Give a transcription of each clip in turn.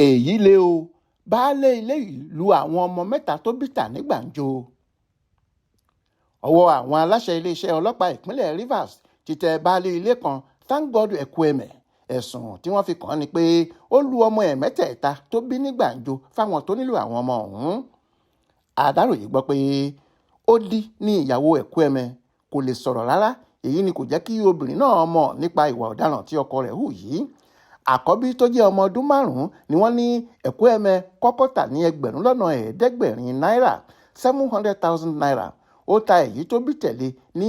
èyí lé o baálé ilé yìí lu àwọn ọmọ mẹ́ta tó bí tà ní Gbanjo. ọwọ́ àwọn aláṣẹ iléeṣẹ́ ọlọ́pàá ìpínlẹ̀ Rivers ti tẹ baálé ilé kan Thank God Ekwueme. ẹ̀sùn tí wọ́n fi kàn án ni pé ó lu ọmọ ẹ̀ mẹ́tẹ̀ẹ̀ta tó bí ní Gbanjo fáwọn tó nílò àwọn ọmọ ọ̀hún. Aláròyé gbọ́ pé ó dí ní ìyàwó Ekwueme kò lè sọ̀rọ̀ rárá, èyí ni kò jẹ́ kí obìnrin náà mọ̀ nípa ìwà ọ̀daràn tí ọkọ rẹ̀ hù yìí. Àkọ́bí tó jẹ́ ọmọ ọdún 5 ni wọ́n ní Ekwueme kọ́kọ́ tà ní náírà 700,000 naira. Ó ta èyí tó bí tẹ̀lé ní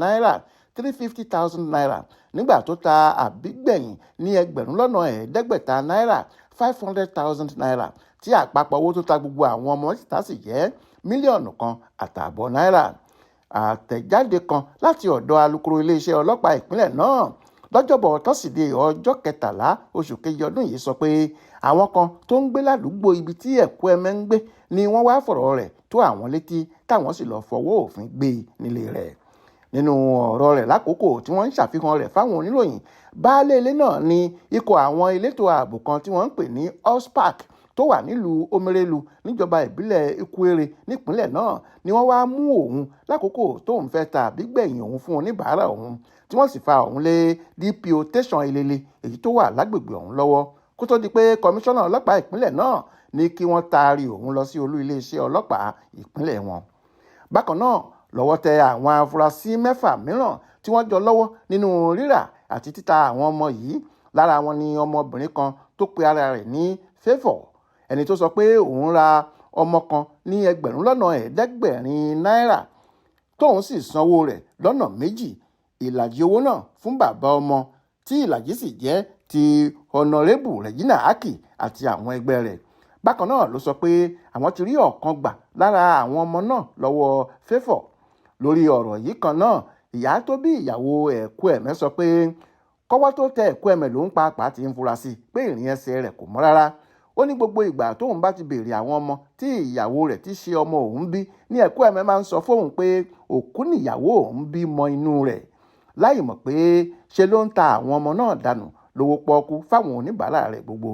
náírà 350,000 naira. Nígbà tó ta àbígbẹ̀yìn ní náírà 500,000 naira, tí àpapọ̀ owó tó ta gbogbo àwọn ọmọ títà sì jẹ́ mílíọ̀nù 1.5 náírà. Àtẹ̀jáde kan láti ọ̀dọ̀ alukoro iléeṣẹ́ ọlọ́pàá ìpínlẹ̀ náà lọ́jọ́bọ̀ tọ́sídẹ̀ẹ́ ọjọ́ 13 oṣù kejì ọdún yìí sọ pé àwọn kan tó ń gbé ládùúgbò ibi tí Ekwueme ń gbé ni wọ́n wá fọ̀rọ̀ rẹ̀ tó àwọn létí táwọn sì lọ́ọ́ fọwọ́ òfin gbé nílé rẹ̀. Nínú ọ̀rọ̀ rẹ̀ lákòókò tí wọ́n ń ṣàfihàn rẹ̀ fáwọn oníròyìn, baálé ilé náà ní ikọ̀ àwọn elétò ààbò kan tí wọ́n ń pè ní Allspark tó wà nílùú Omerelu níjọba ìbílẹ̀ Ikwere nípínlẹ̀ náà ni wọ́n wá mú òun lákòókò tóun fẹ́ ta àbígbẹ̀yìn òun fún oníbàárà òun, tí wọ́n sì fa òun lé DPO tẹ̀sán Ilele èyí tó wà lágbègbè ọ̀hún lọ́wọ́ kó tó di pé kọmíṣánná ọlọ́pàá ìpínlẹ̀ náà ní kí wọ́n taari òun lọ sí olú iléeṣẹ́ ọlọ́pàá ìpínlẹ̀ wọn. Bákan náà lọ́wọ́ tẹ àwọn afurasí 6 mìíràn tí wọ́n jọ lọ́wọ́ nínú rírà àti títa àwọn ọmọ yìí. Lára wọn ni ọmọbìnrin kan tó pe ara rẹ̀ ní Favour, ẹni tó sọ pé òun ra ọmọ kan ní 700,000 náírà tóun sì sanwó rẹ̀ lọ́nà méjì, ìlàjì owó náà fún bàbá ọmọ tí ìlàjì sì jẹ́ ti Honorable Regina Aki àti àwọn ẹgbẹ́ rẹ̀. Bákan náà ló sọ pé àwọn ti rí ọ̀kan gbà lára àwọn ọmọ náà lọ́wọ́ Favour. Lórí ọ̀rọ̀ yìí kan náà, ìyá tó bí ìyàwó Ekwueme sọ pé kọ́wọ́ tó tẹ Ekwueme lòun pàápàá ti ń fura sí pé ìrìn ẹsẹ̀ rẹ̀ kò mọ́ rárá. Ó ní gbogbo ìgbà tóun bá ti béèrè àwọn ọmọ tí ìyàwó rẹ̀ ti ṣe ọmọ òun bí ní Ekwueme máa ń sọ fóun pé òkú níyàwó òun bí mọ inú rẹ̀, láì mọ̀ pé ṣe ló ń ta àwọn ọmọ náà dànù lówó pọ́ọ́kú fáwọn oníbàárà rẹ̀ gbogbo.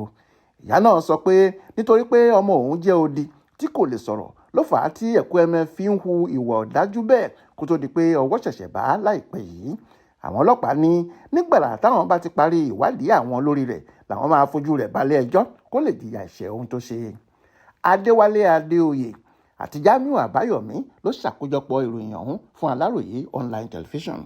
Ìyá náà sọ pé nítorí pé ọmọ òun jẹ́ odi tí kò lè sọ̀rọ̀ ló fà á tí Ekwueme fi ń hu ìwà ọ̀dájú bẹ́ẹ̀ kó tó di pé ọwọ́ ṣẹ̀ṣẹ̀ bá láìpẹ́ yìí. Àwọn ọlọ́pàá ní nígbàrà táwọn bá ti parí ìwádìí àwọn lórí rẹ̀ làwọn máa fojú rẹ̀ balẹ̀ ẹjọ́ kó lè jìyà ẹ̀ṣẹ̀ ohun tó ṣe. Adéwálé Adéoyè àti Jamiu Àbáyọ̀mí ló ṣàkójọpọ̀ ìròyìn ọ̀hún fún Aláròyé online television.